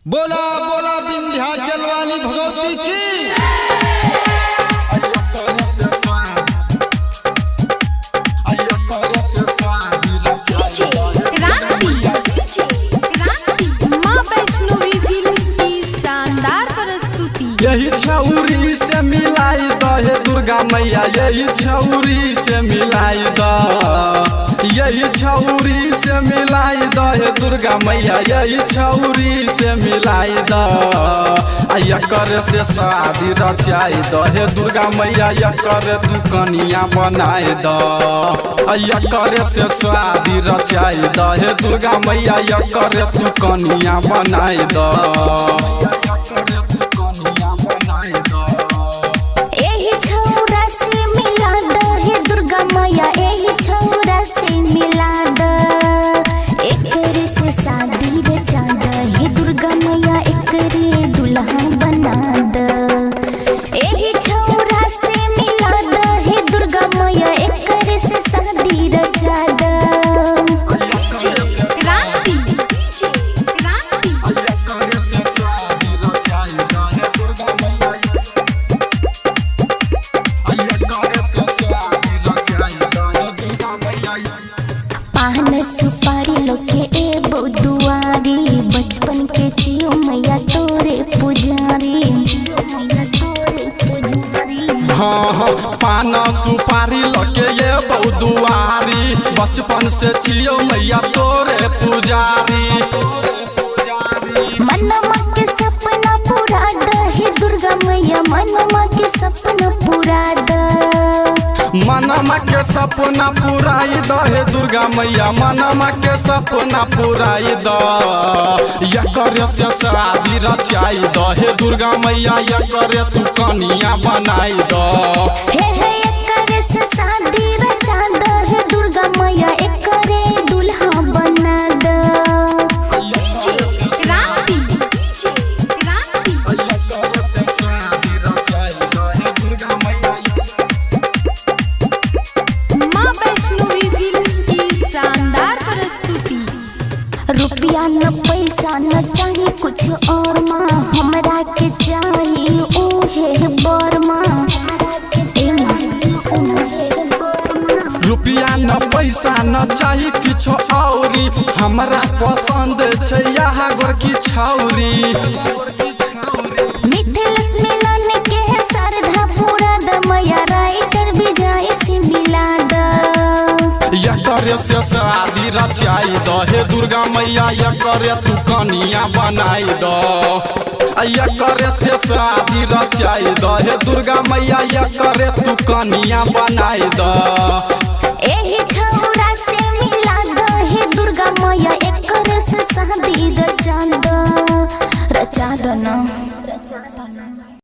बोला बोला विंध्याचल वाली भगवती की। माँ वैष्णवी फिल्म्स की शानदार प्रस्तुति। यही छौरी से मिलाई दहे दुर्गा मैया, यही छौरी से मिलाई द, यही छौरी से मिलाई दहे दुर्गा मैया, यही छौरी से मिलाई द। एकर से शादी रचाई दहे दुर्गा मैया, एकर तू कनिया बनाई द। एकर से शादी रचाई दहे दुर्गा मैया, एकर तू कनिया बनाई द। एही छौरा से मिला दहे दुर्गा मैया, एही छौरा से मिला द। एकरे से शादी रचा दहे दुर्गा मैया, एकरे दुल्हन बना द। एही छौरा से मिला दहे दुर्गा मैया, एकरे से शादी रचा द। पान सुपारी लोके ए बुदुआरी, बचपन के चियो मैया तोरे पुजारी। हाँ हाँ, पान सुपारी लगे ये बहुदुआरी, बचपन से छियो मैया तोरे पुजारी। मनमा के सपना पूरा दहे दुर्गा मैया, मनमा के सपना पूरा द। मनमा के सपना पुराई दहे दुर्गा मैया, मनमा के सपना पुराई द। एकर से शादी रचाई दहे दुर्गा मैया, एकर तू कनिया बनाई द। हे एकर से शादी रचा दहे दुर्गा मैया, एकरे दुल्हा बना द। माँ वैष्णवी फिल्म्स की शानदार प्रस्तुति। रुपया न पैसा न चाहिए कुछ और माँ, हमरा के चाहिए ओहे बर माँ। रुपया न पैसा न चाही किछो औरी, हमरा पसंद छै यहाँ गोरकी छौरी। मिथिलेश मिलन के श्रद्धा पूरा द मैया, राइटर विजय से मिला द। एकर से शादी रचाई दहे दुर्गा मैया, एकर तू कनिया बनाई द। एकर से शादी रचाई दहे दुर्गा मैया, एकर तू कनिया बनाई द। एही छौरा से मिला दहे दुर्गा मैया, एकर से शादी रचा द। रचा द ना।